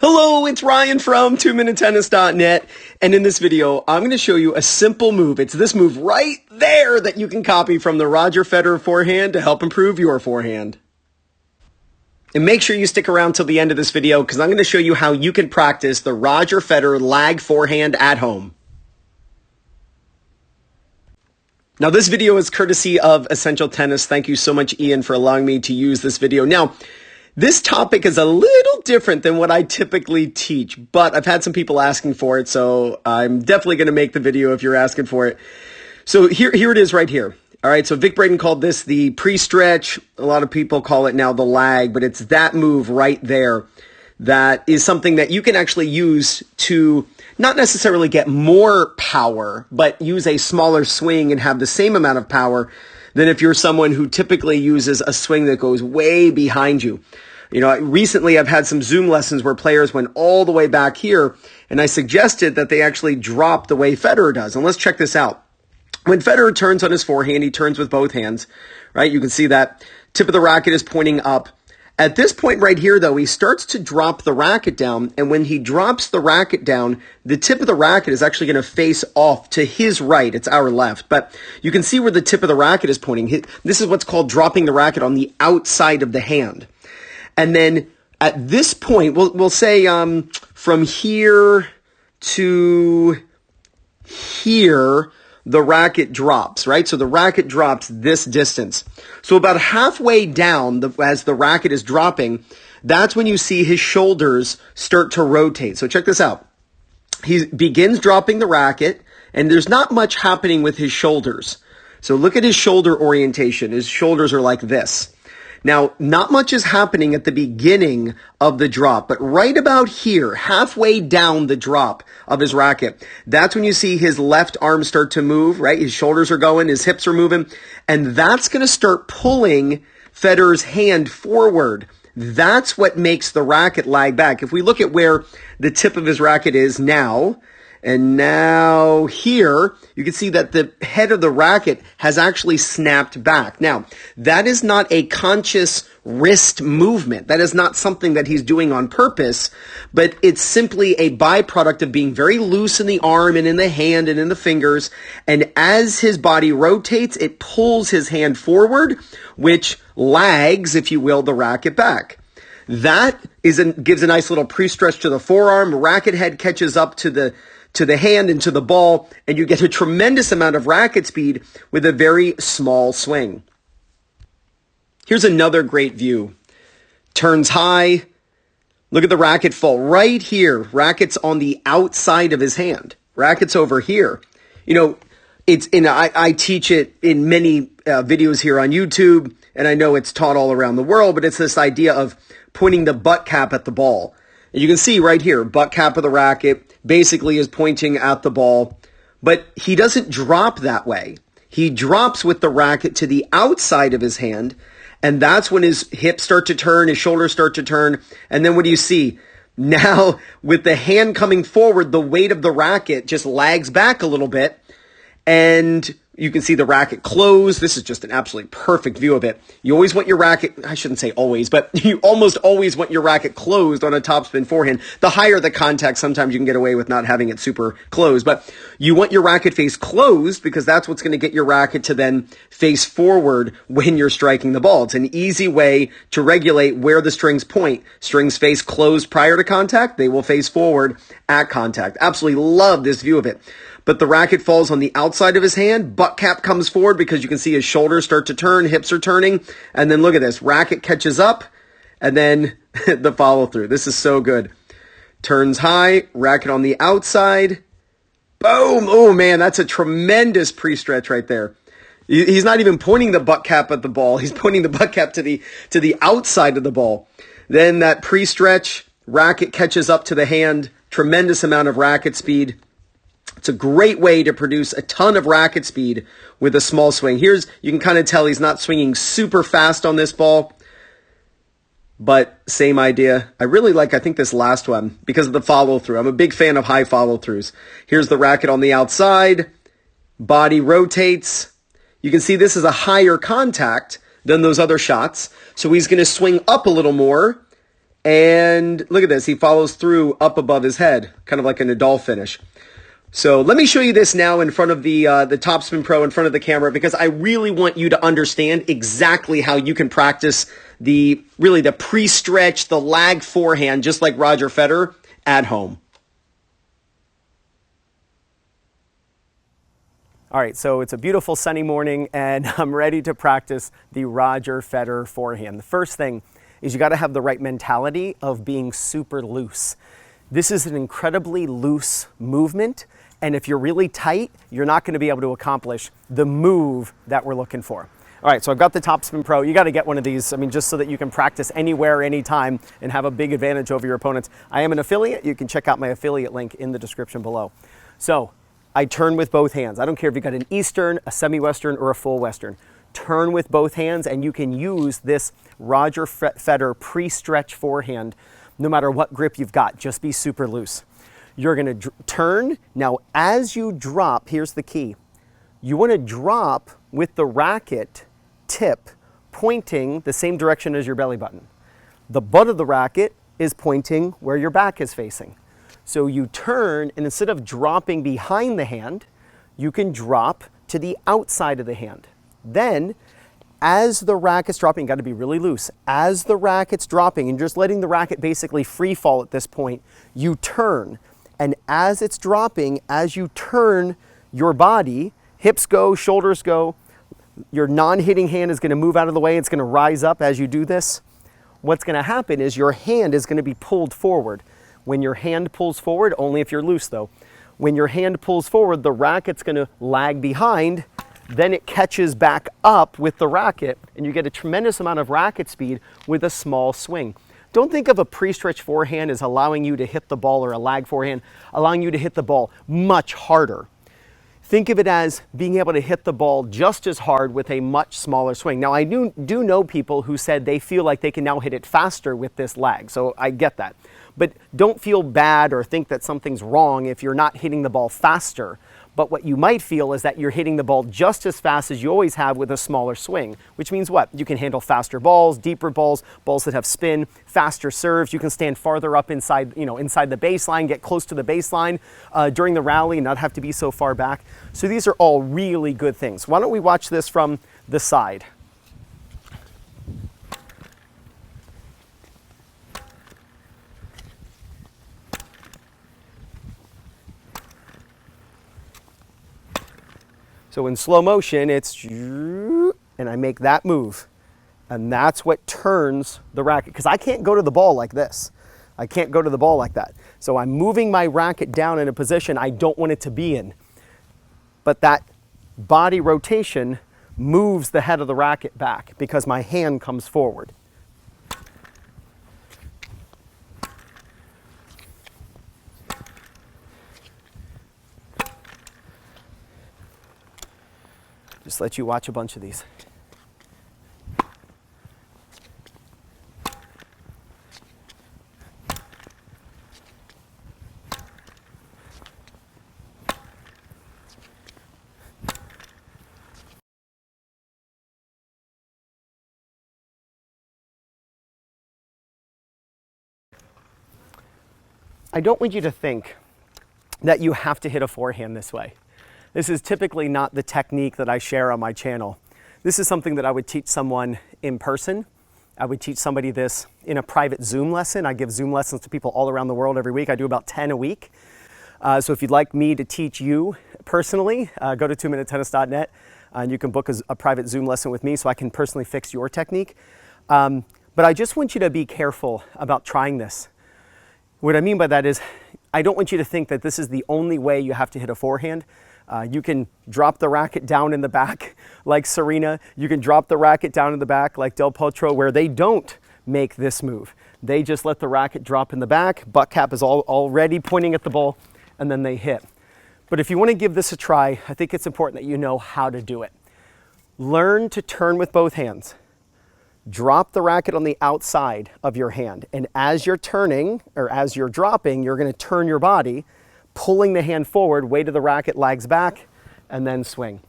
Hello, it's Ryan from 2minutetennis.net, and in this video, I'm going to show you a simple move. It's this move right there that you can copy from the Roger Federer forehand to help improve your forehand. And make sure you stick around till the end of this video because I'm going to show you how you can practice the Roger Federer lag forehand at home. Now, this video is courtesy of Essential Tennis. Thank you so much, Ian, for allowing me to use this video. Now, this topic is a little different than what I typically teach, but I've had some people asking for it, so I'm definitely going to make the video if you're asking for it. So here it is right here. All right, so Vic Braden called this the pre-stretch. A lot of people call it now the lag, but it's that move right there that is something that you can actually use to not necessarily get more power, but use a smaller swing and have the same amount of power than if you're someone who typically uses a swing that goes way behind you. You know, recently I've had some Zoom lessons where players went all the way back here, and I suggested that they actually drop the way Federer does. And let's check this out. When Federer turns on his forehand, he turns with both hands, right? You can see that tip of the racket is pointing up. At this point right here, though, he starts to drop the racket down, and when he drops the racket down, the tip of the racket is actually going to face off to his right. It's our left, but you can see where the tip of the racket is pointing. This is what's called dropping the racket on the outside of the hand. And then at this point, we'll say from here to here, the racket drops, right? So the racket drops this distance. So about halfway down, as the racket is dropping, that's when you see his shoulders start to rotate. So check this out. He begins dropping the racket, and there's not much happening with his shoulders. So look at his shoulder orientation. His shoulders are like this. Now, not much is happening at the beginning of the drop, but right about here, halfway down the drop of his racket, that's when you see his left arm start to move, right? His shoulders are going, his hips are moving, and that's going to start pulling Federer's hand forward. That's what makes the racket lag back. If we look at where the tip of his racket is now, and now here, you can see that the head of the racket has actually snapped back. Now, that is not a conscious wrist movement. That is not something that he's doing on purpose, but it's simply a byproduct of being very loose in the arm and in the hand and in the fingers. And as his body rotates, it pulls his hand forward, which lags, if you will, the racket back. That gives a nice little pre-stretch to the forearm. Racket head catches up to the hand and to the ball, and you get a tremendous amount of racket speed with a very small swing. Here's another great view. Turns high. Look at the racket fall right here. Racket's on the outside of his hand. Racket's over here. You know, I teach it in many videos here on YouTube, and I know it's taught all around the world, but it's this idea of pointing the butt cap at the ball. And you can see right here, butt cap of the racket basically is pointing at the ball, but he doesn't drop that way. He drops with the racket to the outside of his hand, and that's when his hips start to turn, his shoulders start to turn, and then what do you see? Now, with the hand coming forward, the weight of the racket just lags back a little bit, and you can see the racket close. This is just an absolutely perfect view of it. You always want your racket, I shouldn't say always, but you almost always want your racket closed on a topspin forehand. The higher the contact, sometimes you can get away with not having it super closed, but you want your racket face closed because that's what's going to get your racket to then face forward when you're striking the ball. It's an easy way to regulate where the strings point. Strings face closed prior to contact, they will face forward at contact. Absolutely love this view of it. But the racket falls on the outside of his hand. Butt cap comes forward because you can see his shoulders start to turn, hips are turning. And then look at this. Racket catches up, and then the follow through. This is so good. Turns high, racket on the outside. Boom. Oh, man, that's a tremendous pre-stretch right there. He's not even pointing the butt cap at the ball. He's pointing the butt cap to the outside of the ball. Then that pre-stretch, racket catches up to the hand. Tremendous amount of racket speed. It's a great way to produce a ton of racket speed with a small swing. You can kind of tell he's not swinging super fast on this ball, but same idea. I think this last one because of the follow through. I'm a big fan of high follow throughs. Here's the racket on the outside. Body rotates. You can see this is a higher contact than those other shots. So he's going to swing up a little more And look at this. He follows through up above his head, kind of like a Nadal finish. So let me show you this now in front of the Topspin Pro, in front of the camera, because I really want you to understand exactly how you can practice the pre-stretch, the lag forehand, just like Roger Federer, at home. All right, so it's a beautiful sunny morning, and I'm ready to practice the Roger Federer forehand. The first thing is you got to have the right mentality of being super loose. This is an incredibly loose movement, and if you're really tight, you're not going to be able to accomplish the move that we're looking for. All right, so I've got the Topspin Pro. You got to get one of these, just so that you can practice anywhere, anytime, and have a big advantage over your opponents. I am an affiliate. You can check out my affiliate link in the description below. So I turn with both hands. I don't care if you got an Eastern, a semi-Western, or a full Western. Turn with both hands, and you can use this Roger Federer pre-stretch forehand no matter what grip you've got. Just be super loose. You're going to turn. Now, as you drop, here's the key. You want to drop with the racket tip pointing the same direction as your belly button. The butt of the racket is pointing where your back is facing. So you turn, and instead of dropping behind the hand, you can drop to the outside of the hand. Then, as the racket's dropping, you got to be really loose. As the racket's dropping, and just letting the racket basically free fall at this point, you turn. And as it's dropping, as you turn your body, hips go, shoulders go, your non-hitting hand is going to move out of the way. It's going to rise up as you do this. What's going to happen is your hand is going to be pulled forward. When your hand pulls forward, only if you're loose though, when your hand pulls forward, the racket's going to lag behind. Then it catches back up with the racket, and you get a tremendous amount of racket speed with a small swing. Don't think of a pre-stretch forehand as allowing you to hit the ball, or a lag forehand allowing you to hit the ball much harder. Think of it as being able to hit the ball just as hard with a much smaller swing. Now, I do know people who said they feel like they can now hit it faster with this lag, so I get that. But don't feel bad or think that something's wrong if you're not hitting the ball faster. But what you might feel is that you're hitting the ball just as fast as you always have with a smaller swing, which means what? You can handle faster balls, deeper balls, balls that have spin, faster serves. You can stand farther up inside, inside the baseline, get close to the baseline during the rally and not have to be so far back. So these are all really good things. Why don't we watch this from the side? So in slow motion, it's, and I make that move. And that's what turns the racket. Because I can't go to the ball like this. I can't go to the ball like that. So I'm moving my racket down in a position I don't want it to be in. But that body rotation moves the head of the racket back because my hand comes forward. Just let you watch a bunch of these. I don't want you to think that you have to hit a forehand this way. This is typically not the technique that I share on my channel. This is something that I would teach someone in person. I would teach somebody this in a private Zoom lesson. I give Zoom lessons to people all around the world every week. I do about 10 a week. So if you'd like me to teach you personally, go to 2minutetennis.net and you can book a private Zoom lesson with me so I can personally fix your technique. But I just want you to be careful about trying this. What I mean by that is, I don't want you to think that this is the only way you have to hit a forehand. You can drop the racket down in the back like Serena. You can drop the racket down in the back like Del Potro, where they don't make this move. They just let the racket drop in the back. Butt cap is already pointing at the ball, and then they hit. But if you want to give this a try, I think it's important that you know how to do it. Learn to turn with both hands. Drop the racket on the outside of your hand. And as you're turning, or as you're dropping, you're going to turn your body, pulling the hand forward, weight of the racket lags back, and then swing.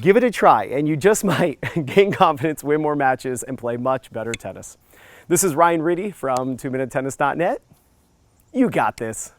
Give it a try, and you just might gain confidence, win more matches, and play much better tennis. This is Ryan Reedy from 2minutetennis.net. You got this.